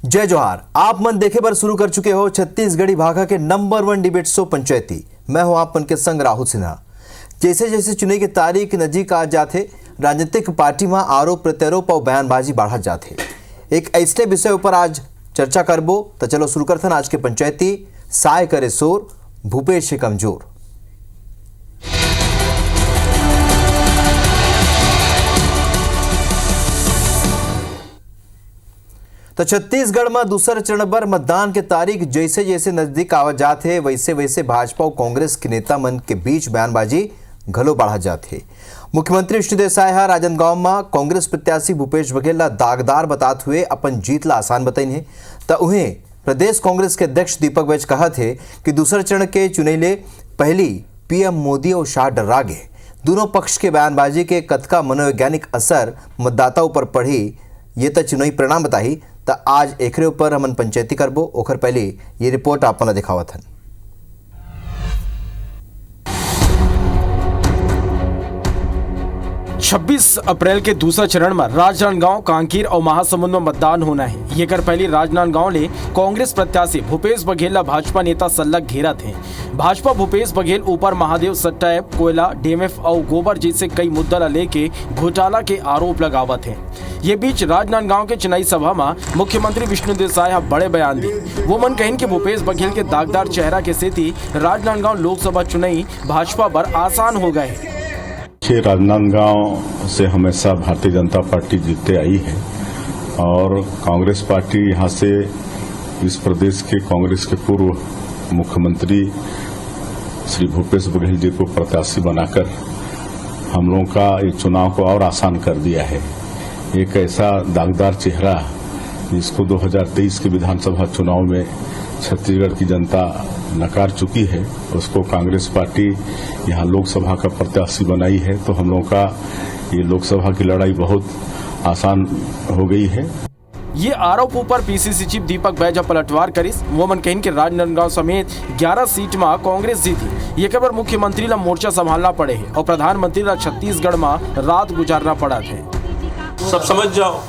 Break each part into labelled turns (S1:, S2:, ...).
S1: जय जोहार। आप मन देखे पर शुरू कर चुके हो छत्तीसगढ़ी भाषा के नंबर 1 डिबेट शो पंचायती। मैं हूं आप मन के संग राहुल सिन्हा। जैसे जैसे चुनाव की तारीख नजीक आ जाते राजनीतिक पार्टी में आरोप प्रत्यारोप और बयानबाजी बढ़ा जाते। एक ऐसे विषय ऊपर आज चर्चा करबो तो चलो शुरू करथन आज के पंचायती। साय करे शोर, भूपेश से कमजोर। तो छत्तीसगढ़ में दूसरा चरण पर मतदान के तारीख जैसे जैसे नजदीक आवा जाते वैसे वैसे भाजपा और कांग्रेस के नेता मन के बीच बयानबाजी घलो बढ़ा जाते। मुख्यमंत्री विष्णुदेव साय राजनांदगांव में कांग्रेस प्रत्याशी भूपेश बघेल ला दागदार बताते हुए अपन जीत ला आसान बताई है। तो उन्हें प्रदेश कांग्रेस के अध्यक्ष दीपक बैज कहा थे कि दूसरे चरण के चुनाव ले पहली पीएम मोदी और शाह डरा गए। दोनों पक्ष के बयानबाजी के कतका मनोवैज्ञानिक असर मतदाताओं पर पड़ी ये तो चुनावी परिणाम बताही। तो आज एकरे ऊपर हमन पंचायती करबो। ओखर पहले ये रिपोर्ट आपन दिखावत हन।
S2: 26 अप्रैल के दूसरा चरण में राजनांदगांव, कांकेर और महासमुंद में मतदान होना है। ये कर पहले राजनांदगांव ले कांग्रेस प्रत्याशी भूपेश बघेल भाजपा नेता सल्लग घेरा थे। भाजपा भूपेश बघेल ऊपर महादेव सट्टा, कोयला, डीएमएफ और गोबर जैसे कई मुद्दा लेके घोटाला के आरोप लगावत हैं। ये बीच राजनांदगांव के चुनावी सभा में मुख्यमंत्री विष्णुदेव साय बड़े बयान दिए। वो मन कहिन कि भूपेश बघेल के दागदार चेहरा के सेती राजनांदगांव लोकसभा चुनावी भाजपा पर आसान हो गए।
S3: राजनांदगांव से हमेशा भारतीय जनता पार्टी जीतते आई है और कांग्रेस पार्टी यहाँ से इस प्रदेश के कांग्रेस के पूर्व मुख्यमंत्री श्री भूपेश बघेल जी को प्रत्याशी बनाकर हम लोगों का ये चुनाव को और आसान कर दिया है। एक ऐसा दागदार चेहरा जिसको 2023 के विधानसभा चुनाव में छत्तीसगढ़ की जनता नकार चुकी है, उसको कांग्रेस पार्टी यहाँ लोकसभा का प्रत्याशी बनाई है। तो हम लोगों का ये लोकसभा की लड़ाई बहुत आसान हो गई है।
S2: ये आरोप ऊपर पीसीसी चीफ दीपक बैज पलटवार करिस। वो मन कहिन कि राजनांदगांव समेत 11 सीट में कांग्रेस जीती। ये खबर मुख्यमंत्री ला मोर्चा संभालना पड़े है और प्रधानमंत्री ला छत्तीसगढ़ में रात गुजारना पड़ा थे।
S4: सब समझ जाओ,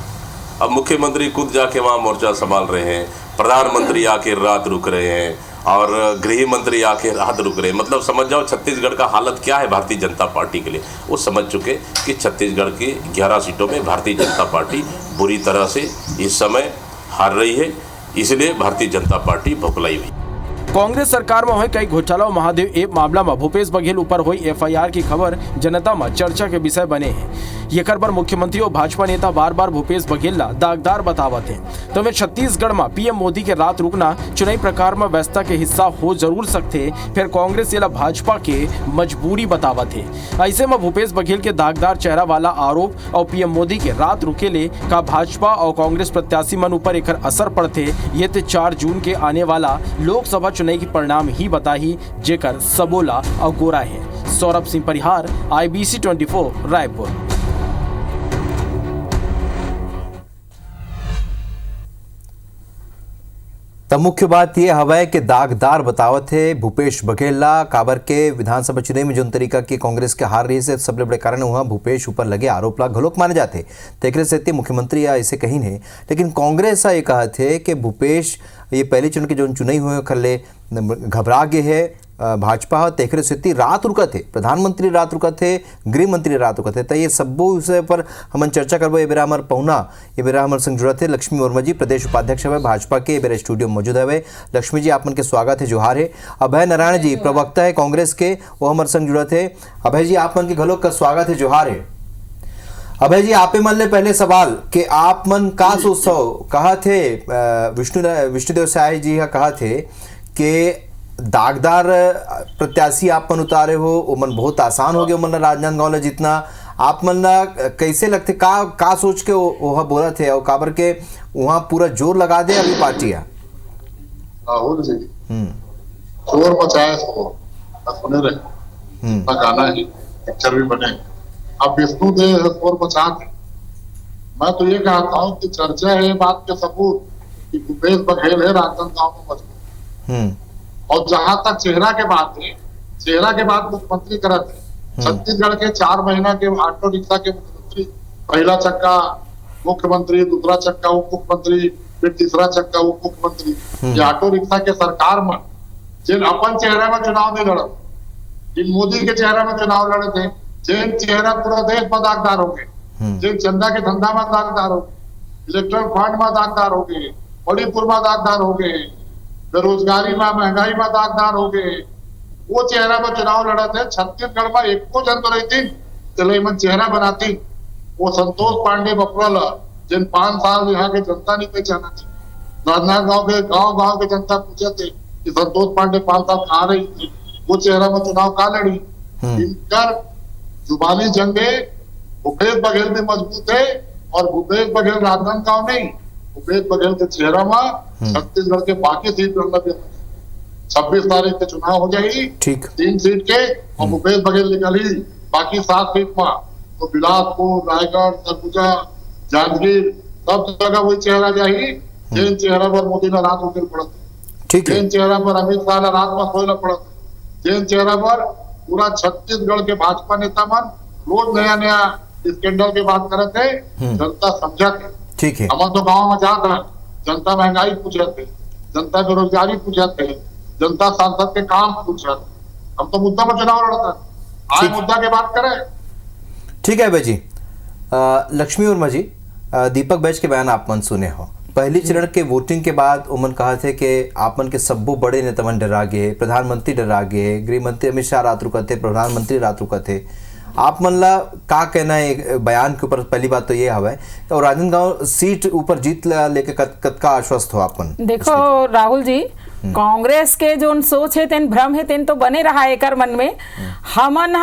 S4: अब मुख्यमंत्री खुद जाके वहाँ मोर्चा संभाल रहे हैं, प्रधानमंत्री आके रात रुक रहे हैं और गृह मंत्री आके रात रुक रहे हैं। मतलब समझ जाओ छत्तीसगढ़ का हालत क्या है भारतीय जनता पार्टी के लिए। वो समझ चुके कि छत्तीसगढ़ की 11 सीटों में भारतीय जनता पार्टी बुरी तरह से इस समय हार रही है, इसलिए भारतीय जनता पार्टी भोकलाई हुई।
S2: कांग्रेस सरकार में हुए कई घोटाला और महादेव एप मामला में भूपेश बघेल ऊपर हुई एफआईआर की खबर जनता में चर्चा के विषय बने हैं। ये कर पर मुख्यमंत्री और भाजपा नेता बार बार भूपेश बघेल ला दागदार बतावत हैं। तो वे छत्तीसगढ़ में पीएम मोदी के रात रुकना चुनावी प्रकार में व्यवस्था के हिस्सा हो जरूर सकते, फिर कांग्रेस ये भाजपा के मजबूरी बतावत है। ऐसे में भूपेश बघेल के दागदार चेहरा वाला आरोप और पीएम मोदी के रात रुके ले का भाजपा और कांग्रेस प्रत्याशी मन ऊपर एक असर पड़ते। ये 4 जून के आने वाला लोकसभा चुनाव की परिणाम ही बताही जेकर सबोला और गोरा है। सौरभ सिंह परिहार, IBC 24 रायपुर।
S1: तब मुख्य बात यह हवा कि दागदार बतावत है भूपेश बघेल ला काबर के विधानसभा चुनाव में जो तरीका की कांग्रेस के हार रही है सबसे बड़े कारण वहाँ भूपेश ऊपर लगे आरोप ला घलोक माने जाते। तेकरे से मुख्यमंत्री या ऐसे कहीं है, लेकिन कांग्रेस ये कहा थे कि भूपेश ये पहले चुनाव के जो चुनाव हुए खले घबरा गए है भाजपा। तेकरे से रात रुका थे, प्रधानमंत्री रात रुका थे, गृह मंत्री रात रुका थे। तो ये सबो विषय पर हम चर्चा करबो। ये बेरा हमार पहुना ये बेरा हमारे संग जुड़ा थे लक्ष्मी वर्मा जी, प्रदेश उपाध्यक्ष है भाजपा के। ये बेरा स्टूडियो मौजूद है। लक्ष्मी जी आप मन के स्वागत है, जोहार है। अभय नारायण जी प्रवक्ता है कांग्रेस के, वो हमारे संग जुड़ा थे। अभय जी आप मन के घलोक का स्वागत है, जोहार है। अभय जी आपे मन ले पहले सवाल कि आप मन का सोचो कहा थे विष्णुदेव साय जी कहा थे कि दागदार प्रत्याशी आप मन उतारे हो, वो मन बहुत आसान हो गया मन राजनांदगांव में जितना। आप मन कैसे लगते का सोच के वो बोला थे और काबर के वहाँ पूरा जोर लगा दे अभी पार्टियां।
S5: राहुल जी शोर मचाए सुने रहे गाना ही पिक्चर भी बने। अब विष्णुदेव शोर मचा के मैं तो ये कहता हूँ कि चर्चा है बात के सबूत कि भूपेश बघेल है राजनांदगांव में मजबूत। और जहां तक चेहरा के बात है, चेहरा के बाद मुख्यमंत्री करत है। छत्तीसगढ़ के 4 महीना के ऑटो रिक्शा के मुख्यमंत्री, पहला चक्का मुख्यमंत्री, दूसरा चक्का उप मुख्यमंत्री, फिर तीसरा चक्का उप मुख्यमंत्री, ये ऑटो रिक्शा के सरकार में जिन अपन चेहरे में चुनाव नहीं लड़त, जिन मोदी के चेहरे में चुनाव लड़े थे, जिन चेहरा पूरा देश में दागदार हो गए, जिन चंदा के धंधा में दागदार हो गए, इलेक्ट्रल फंड में दागदार हो गए, मणिपुर में दागदार हो गए, बेरोजगारी में महंगाई में दागदार हो गए, वो चेहरा में चुनाव लड़े थे। छत्तीसगढ़ में एक को जन तो रही थी चले मन चेहरा बनाती, वो संतोष पांडे बपरल जिन 5 साल यहाँ के जनता नहीं पहचाना थी। राजनांदगांव के गांव के जनता पूछे थे कि संतोष पांडे 5 साल कहाँ रही थी, वो चेहरा में चुनाव कहाँ लड़ी। इनकर जुबानी जंगे भूपेश बघेल भी मजबूत है, और भूपेश बघेल राजनांदगांव नहीं, भूपेश बघेल के चेहरा में छत्तीसगढ़ के बाकी सीट पर 26 तारीख के चुनाव हो जाएगी, 3 सीट के, और भूपेश बघेल निकली बाकी 7 सीट में, तो बिलासपुर, रायगढ़, सरगुजा, जांजगीर सब जगह वही चेहरा जाएगी। जिन चेहरा पर मोदी ने रात उकेल पड़त, जिन चेहरा पर अमित शाह ने रात में सोयल पड़त, जिन चेहरा पर पूरा छत्तीसगढ़ के भाजपा नेता मन रोज नया नया स्कैंडल की बात करे थे, जनता समझा थे।
S1: ठीक है,
S5: हम तो गाँव में जाते हैं, जनता महंगाई पूछे थे, जनता बेरोजगारी पूछे थे, जनता सांसद के काम पूछे थे। हम तो मुद्दा पर चुनाव लड़ता है, आज मुद्दा की बात करें।
S1: ठीक है भाई जी। लक्ष्मी वर्मा जी, दीपक बैज के बयान आप मन सुने हो, पहली चरण के वोटिंग के बाद उमन कहा थे कि आप मन के सब्बो बड़े नेता मन डरा गए, प्रधानमंत्री डरा गए, गृह मंत्री अमित शाह रात रुका थे, प्रधानमंत्री रात रुका थे। आप मन ला का कहना है बयान के ऊपर? पहली बात तो ये हवा है, और राजनांदगांव सीट ऊपर जीत लेके कतका आश्वस्त हो आपन?
S6: देखो राहुल जी, कांग्रेस के जो सोच है तेन भ्रम है तेन तो बने रहा एकर मन में। हमन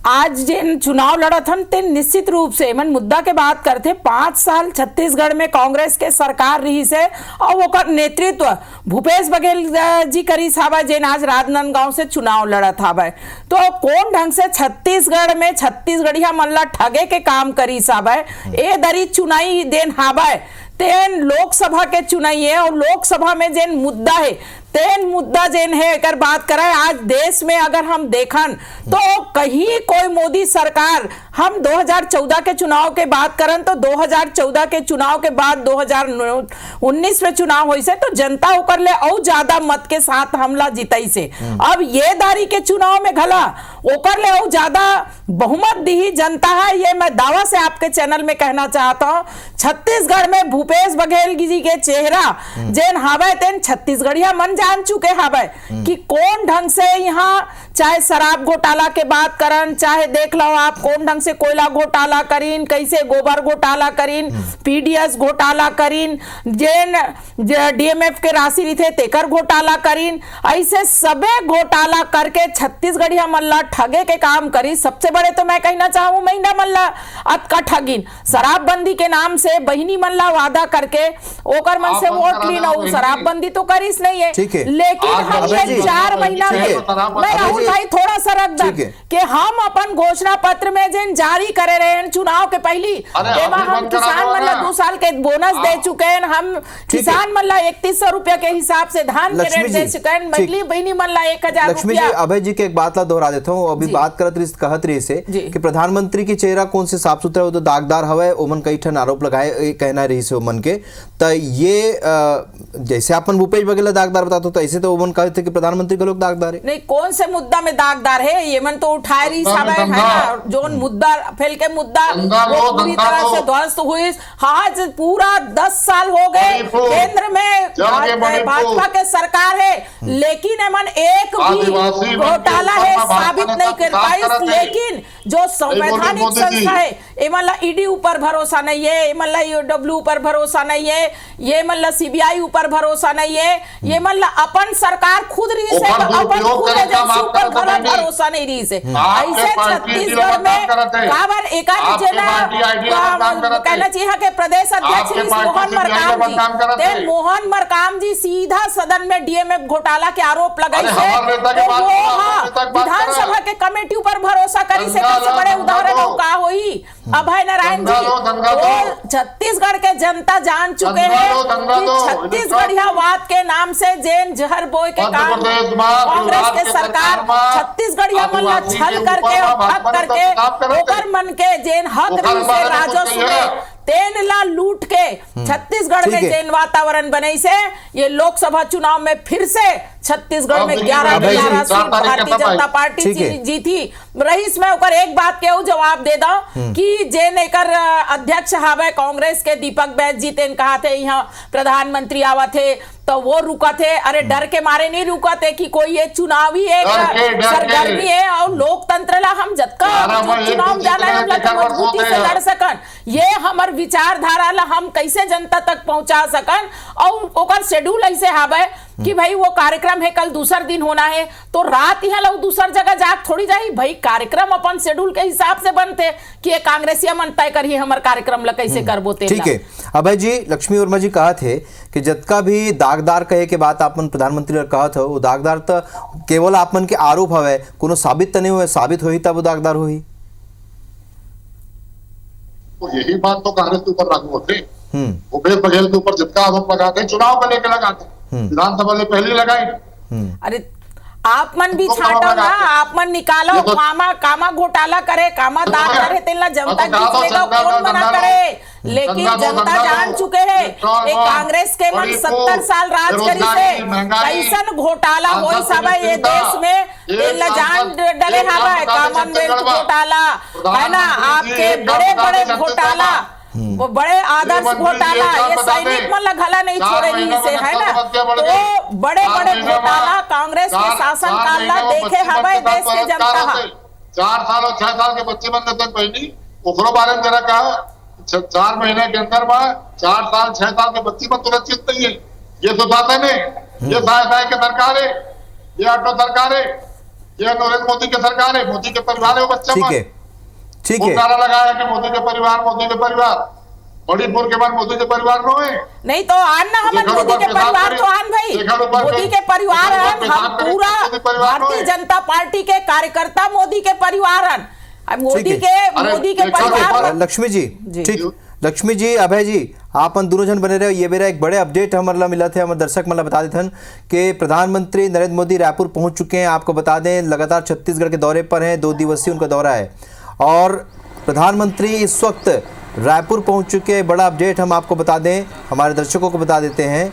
S6: आज जिन चुनाव लड़त हन तेन निश्चित रूप से मन मुद्दा के बात करते। 5 साल छत्तीसगढ़ में कांग्रेस के सरकार रही से, और ओकर नेतृत्व भूपेश बघेल जी करी साबा जिन आज राजनांदगांव से चुनाव लड़त हावे। तो कौन ढंग से छत्तीसगढ़ में छत्तीसगढ़िया मन ला ठगे के काम करी साबा, ए दरी चुनाई देन हावे तेन लोकसभा के चुनाई है, और लोकसभा में जेन मुद्दा है तेन मुद्दा जेन है अगर बात करें आज देश में अगर हम देखन तो कहीं कोई मोदी सरकार, हम 2014 के चुनाव के बात करन तो 2014 के चुनाव के बाद 2019 में चुनाव हुई से तो जनता होकर ले और ज्यादा मत के साथ हमला जिताई से। अब ये दारी के चुनाव में घला ओकर ले और ज्यादा बहुमत दी जनता है, ये मैं दावा से आपके चैनल में कहना चाहता हूं। छत्तीसगढ़ में भूपेश बघेल जी के चेहरा जेन हावे तेन छत्तीसगढ़िया मन जान चुके हावे कि कौन ढंग से यहाँ चाहे शराब घोटाला के बात करन, चाहे देख लो आप कौन ढंग से कोयला घोटाला करीन, कैसे गोबर घोटाला करीन, पीडीएस घोटाला करीन, जेन डीएमएफ के राशि रही तेकर घोटाला करीन, ऐसे सबे घोटाला करके छत्तीसगढ़िया मल्ला ठगे के काम करी। सबसे बड़े तो मैं कहना चाहूँ महिला मल्ला अतका ठगिन, शराबबंदी के नाम से बहिनी मल्ला वादा करके ओकर मन से वोट लीन, और शराबबंदी तो करीस नहीं है, लेकिन हम ये 4 महीना में राहुल भाई थोड़ा सा रख दे कि हम अपन घोषणा पत्र में जिन जारी करे रहे हैं चुनाव के पहली, हम किसान मल्ला 2 साल के बोनस दे चुके हैं, हम किसान मल्ला 3100 रुपया के हिसाब से धान के रेट दे चुके हैं, महिला बहनी मल्ला 1000
S1: लक्ष्मी जी, अभय जी के एक बात ला दोहरा देता हूँ। अभी बात कहत रही से कि प्रधानमंत्री की चेहरा कौन से साफ सुथरा हो तो दागदार हवे, ओमन कई ठन आरोप लगाए कहना रही से ओमन के, तो ये जैसे अपन भूपेश बघेल दागदार बताते तो ऐसे तो ओमन कहते थे कि प्रधानमंत्री के लोग दागदार है।
S6: नहीं, कौन से मुद्दा में दागदार है ये मन तो उठाए रही सब है ना, जो मुद्दा फैल के मुद्दा वो पूरी तरह से ध्वस्त हुई। आज पूरा 10 साल हो गए केंद्र में भाजपा के सरकार है, लेकिन एमन एक भी घोटाला है साबित नहीं कर पाई। लेकिन जो संवैधानिक संस्था है एमन ईडी ऊपर भरोसा नहीं है, एमन ईओडब्ल्यू ऊपर भरोसा नहीं है, ये मतलब सीबीआई ऊपर भरोसा नहीं है, ये मतलब अपन सरकार खुद रही से अपन खुद एजेंसी ऊपर भरोसा नहीं रही से। ऐसे छत्तीसगढ़ में काबर एकाध कहना चाहिए कि प्रदेश अध्यक्ष मोहन मरकाम जी सीधा सदन में डीएमएफ घोटाला के आरोप लगाई से, तो वो विधानसभा के कमेटी ऊपर भरोसा करी से बड़े उदाहरण का हुई अभय नारायण जी। तो छत्तीसगढ़ के जनता जान चुके हैं कि छत्तीसगढ़ियावाद के नाम से जेन जहर बोए के काम कांग्रेस के सरकार छत्तीसगढ़िया मल्ला छल करके और ठग करके ओकर मन के जेन हक रही से राजस्व में तेन ला लूट के छत्तीसगढ़ में
S1: ठीक है।
S6: जैन वातावरण बने से ये लोकसभा चुनाव में फिर से छत्तीसगढ़ में 11 सीट भारतीय जनता पार्टी
S1: ठीक है।
S6: जीती। रईस में ओकर एक बात के जवाब दे दो कि जेन एकर अध्यक्ष हावे कांग्रेस के दीपक बैज जी तेन कहा थे यहाँ प्रधानमंत्री आवा थे तो वो रुका थे, अरे डर के मारे नहीं रुका थे कि कोई ये चुनावी एक सरगर्मी है और लोकतंत्र ला हम जतका चुनाव जाना है हम मजबूती से लड़ सकन, ये हमर विचारधारा ला हम कैसे जनता तक पहुंचा सकन। और ओकर शेड्यूल ऐसे हावे कि भाई वो कार्यक्रम है कल दूसर दिन होना है तो रात यहाँ लोग दूसर जगह जाग थोड़ी जाई भाई, कार्यक्रम अपन शेड्यूल के हिसाब से बनते कि ये कांग्रेसिया मन तय करिए हमारे कार्यक्रम ला कैसे करबो ते।
S1: ठीक है अभय जी, लक्ष्मी वर्मा जी कहा थे कि जतका भी दागदार कहे के बात आपन प्रधानमंत्री ने कहा था वो दागदार तो केवल आपमन के आरोप हवे, कोनो साबित तो नहीं हुए, साबित होई तब वो दागदार होई।
S5: तो यही बात तो कांग्रेस के ऊपर लागू होते, भूपेश बघेल के ऊपर जितना आरोप लगाते चुनाव को लेकर लगाते, विधानसभा में पहले लगाए।
S6: अरे आप मन भी छाटो ना, आप मन निकालो कामा घोटाला करे, कामा दान करे, तेला जनता जीतेगा कौन मना करे, लेकिन जनता जान चुके हैं ये कांग्रेस के मन 70 साल राज करी से कैसन घोटाला होई सब ये देश में, तेला जान डले हवा कॉमनवेल्थ घोटाला है ना, आपके बड़े बड़े घोटाला, वो बड़े आदर्श घोटाला, ये सैनिक मन घला नहीं छोड़े से है ना, तो बड़े बड़े घोटाला कांग्रेस के शासन काल ला देखे हवाए देश के जनता।
S5: 4 साल और 6 साल के बच्चे बंद तक बहनी ओकरो बारे में जरा कहा 4 महीने के अंदर में 4 साल 6 साल के बच्ची पर सुरक्षित नहीं है, ये सुधाते नहीं, ये साय के सरकार है, ये ऑटो सरकार है, ये नरेंद्र मोदी की सरकार है, मोदी के परिवार है वो बच्चा।
S1: ठीक है
S5: नारा लगाया कि मोदी के परिवार मणिपुर के बाद मोदी के परिवार नो है
S6: नहीं तो आन ना हम मोदी के परिवार तो आन भाई, मोदी के परिवार आन, हम पूरा भारतीय जनता पार्टी के कार्यकर्ता मोदी के परिवार आन, मोदी के परिवार।
S1: लक्ष्मी जी ठीक, लक्ष्मी जी अभय जी आप दोनों जन बने रहे, ये मेरा एक बड़े अपडेट हमारा मिला थे, हमारे दर्शक मतलब बता देते हैं कि प्रधानमंत्री नरेंद्र मोदी रायपुर पहुंच चुके हैं। आपको बता दें लगातार छत्तीसगढ़ के दौरे पर हैं, 2 दिवसीय उनका दौरा है और प्रधानमंत्री इस वक्त रायपुर पहुंच चुके हैं। बड़ा अपडेट हम आपको बता दें, हमारे दर्शकों को बता देते हैं।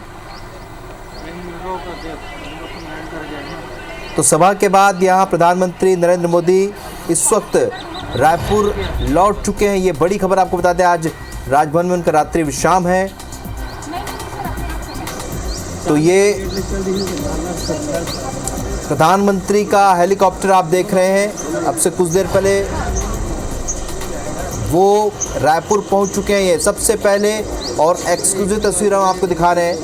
S1: तो सभा के बाद यहां प्रधानमंत्री नरेंद्र मोदी इस वक्त रायपुर लौट चुके हैं। ये बड़ी खबर आपको बता दें, आज राजभवन में उनका रात्रि विश्राम है। तो ये प्रधानमंत्री का हेलीकॉप्टर आप देख रहे हैं, अब से कुछ देर पहले वो रायपुर पहुंच चुके हैं। ये सबसे पहले और एक्सक्लूसिव तस्वीर हम आपको दिखा रहे हैं,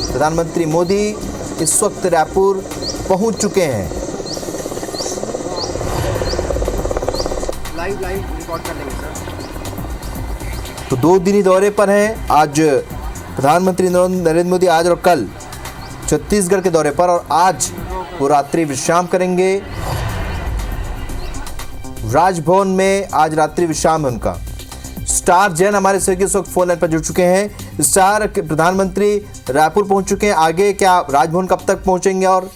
S1: प्रधानमंत्री मोदी इस वक्त रायपुर पहुंच चुके हैं।
S7: लाइव रिकॉर्ड कर लेंगे सर।
S1: तो 2 दिनी दौरे पर हैं आज प्रधानमंत्री नरेंद्र मोदी, आज और कल छत्तीसगढ़ के दौरे पर, और आज वो रात्रि विश्राम करेंगे राजभवन में। आज रात्रि विश्राम है उनका। स्टार जैन हमारे सहयोगी इस वक्त फोन लाइन पर जुड़ चुके हैं। स्टार, प्रधानमंत्री रायपुर पहुंच चुके हैं, आगे क्या राजभवन कब तक पहुंचेंगे? और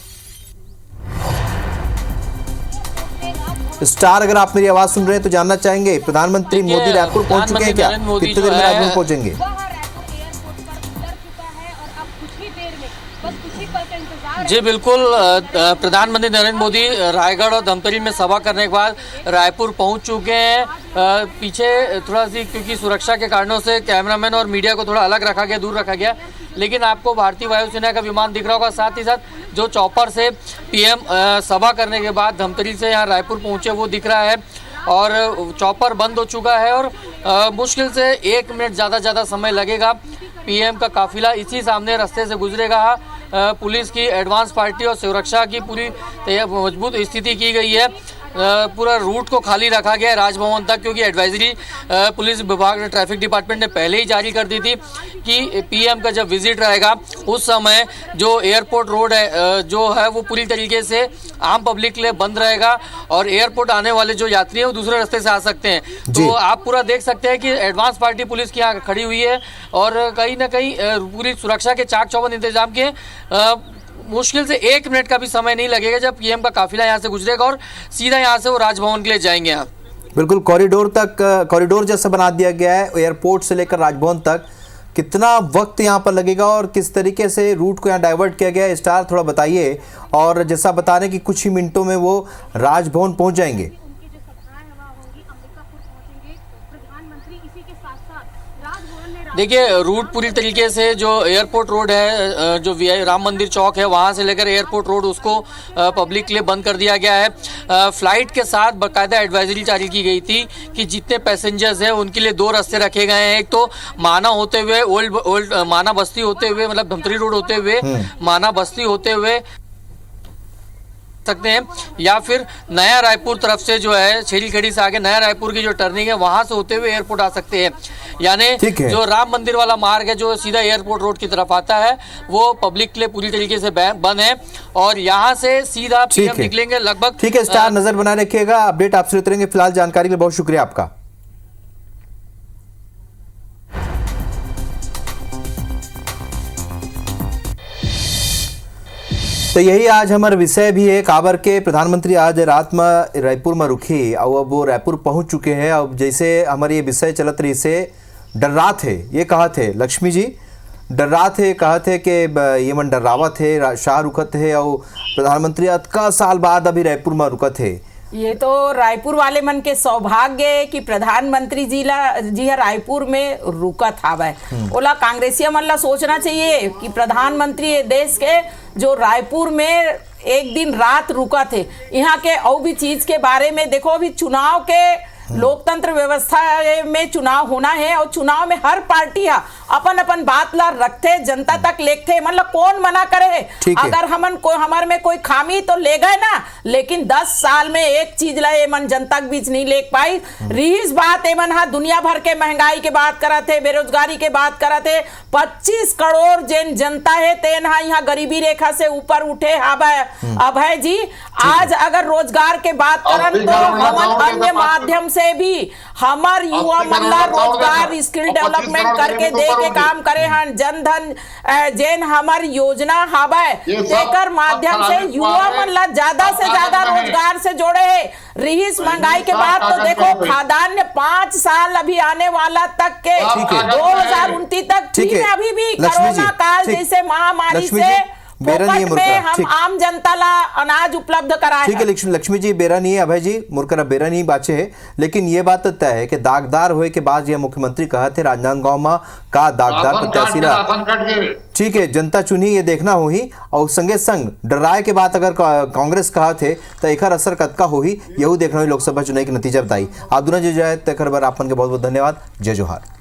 S1: स्टार अगर आप मेरी आवाज सुन रहे हैं तो जानना चाहेंगे प्रधानमंत्री मोदी रायपुर पहुंच चुके हैं क्या, कितने देर में राजभवन पहुंचेंगे?
S8: जी बिल्कुल, प्रधानमंत्री नरेंद्र मोदी रायगढ़ और धमतरी में सभा करने के बाद रायपुर पहुंच चुके हैं। पीछे थोड़ा सी क्योंकि सुरक्षा के कारणों से कैमरामैन और मीडिया को थोड़ा अलग रखा गया, दूर रखा गया, लेकिन आपको भारतीय वायुसेना का विमान दिख रहा होगा। साथ ही साथ जो चॉपर से पीएम सभा करने के बाद धमतरी से यहाँ रायपुर पहुँचे वो दिख रहा है, और चॉपर बंद हो चुका है और मुश्किल से 1 मिनट ज़्यादा समय लगेगा। पीएम का काफिला इसी सामने रास्ते से गुजरेगा। पुलिस की एडवांस पार्टी और सुरक्षा की पूरी मजबूत स्थिति की गई है। पूरा रूट को खाली रखा गया है राजभवन तक, क्योंकि एडवाइजरी पुलिस विभाग ट्रैफिक डिपार्टमेंट ने पहले ही जारी कर दी थी कि पीएम का जब विजिट रहेगा उस समय जो एयरपोर्ट रोड है जो है वो पूरी तरीके से आम पब्लिक के लिए बंद रहेगा, और एयरपोर्ट आने वाले जो यात्री हैं वो दूसरे रास्ते से आ सकते हैं। तो आप पूरा देख सकते हैं कि एडवांस पार्टी पुलिस की यहाँ खड़ी हुई है, और कहीं ना कहीं पूरी सुरक्षा के चाक चौबंद इंतजाम किए। मुश्किल से 1 मिनट का भी समय नहीं लगेगा जब पीएम का काफिला यहाँ से गुजरेगा और सीधा यहाँ से वो राजभवन के लिए जाएंगे। यहाँ
S1: बिल्कुल कॉरिडोर जैसा बना दिया गया है एयरपोर्ट से लेकर राजभवन तक। कितना वक्त यहाँ पर लगेगा और किस तरीके से रूट को यहाँ डाइवर्ट किया गया है, स्टार थोड़ा बताइए। और जैसा बता रहे कि कुछ ही मिनटों में वो राजभवन पहुंच जाएंगे।
S8: देखिए रूट पूरी तरीके से जो एयरपोर्ट रोड है, जो राम मंदिर चौक है, वहाँ से लेकर एयरपोर्ट रोड उसको पब्लिक के लिए बंद कर दिया गया है। फ्लाइट के साथ बाकायदा एडवाइजरी जारी की गई थी कि जितने पैसेंजर्स हैं उनके लिए 2 रास्ते रखे गए हैं। एक तो माना होते हुए ओल्ड माना बस्ती होते हुए, मतलब धमतरी रोड होते हुए माना बस्ती होते हुए सकते हैं, या फिर नया रायपुर तरफ से जो है छेरी खड़ी से आगे नया रायपुर की जो टर्निंग है वहां से होते हुए एयरपोर्ट आ सकते हैं। यानी जो राम मंदिर वाला मार्ग है जो सीधा एयरपोर्ट रोड की तरफ आता है वो पब्लिक के लिए पूरी तरीके से बंद है और यहाँ से सीधा पीएम निकलेंगे लगभग।
S1: ठीक है स्टार, नजर बनाए रखिएगा, अपडेट आपसे लेते रहेंगे। फिलहाल जानकारी के लिए बहुत शुक्रिया आपका। तो यही आज हमारा विषय भी है। काबर के प्रधानमंत्री आज रात में रायपुर में रुकी और अब वो रायपुर पहुंच चुके हैं। अब जैसे हमारे ये विषय चलत रही से डर्रा थे, ये कहा थे लक्ष्मी जी डर्रा थे, कहा थे कि ये मन डर्रावा थे, शाह रुकत है और प्रधानमंत्री अतका साल बाद अभी रायपुर में रुकत है।
S6: ये तो रायपुर वाले मन के सौभाग्य है कि प्रधानमंत्री जी रायपुर में रुकत हावे। ओला कांग्रेसिया मन ला सोचना चाहिए कि प्रधानमंत्री देश के जो रायपुर में एक दिन रात रुका थे। यहाँ के और भी चीज के बारे में देखो, अभी चुनाव के लोकतंत्र व्यवस्था में चुनाव होना है और चुनाव में हर पार्टी अपन अपन बात ला रखते, जनता तक लेखते, मतलब कौन मना करे। अगर हमारे में कोई खामी तो ले गए ना, लेकिन 10 साल में एक चीज ला मन जनता के बीच नहीं ले पाई। रीस बात एमन दुनिया भर के महंगाई के बात करा थे, बेरोजगारी के बात करा थे। 25 करोड़ जैन जनता है तेन यहाँ गरीबी रेखा से ऊपर उठे अभय जी। आज अगर रोजगार के बात करन तो हम अन्य माध्यम से भी हमार युवा मन ला रोजगार स्किल डेवलपमेंट करके दे के काम करे हन। जनधन जैन हमार योजना हावे तेकर माध्यम से युवा मन ला ज्यादा से ज्यादा रोजगार से जोड़े है। रहीस महंगाई के बाद तो देखो खाद्यान्न 5 साल अभी आने वाला तक के 2029 तक ठीक है। अभी भी कोरोना काल जैसे महामारी से फोकट में हम आम जनता ला अनाज उपलब्ध कराए।
S1: ठीक है लक्ष्मी जी, बेरा नहीं है अभय जी, मुरकरा बेरा नहीं बाचे है। लेकिन ये बात तो तय है कि दागदार होए के बाद ये मुख्यमंत्री कहा थे राजनांदगांव में का दागदार प्रत्याशी ला। ठीक है, जनता चुनी ये देखना होही और संगे संग डराए के बाद अगर कांग्रेस कहा थे तो एक असर कतका होही यहू देखना हुई लोकसभा चुनाव के नतीजा बताई। आप दोनों जो जाए तकर बार आपन के बहुत बहुत धन्यवाद। जय जोहार।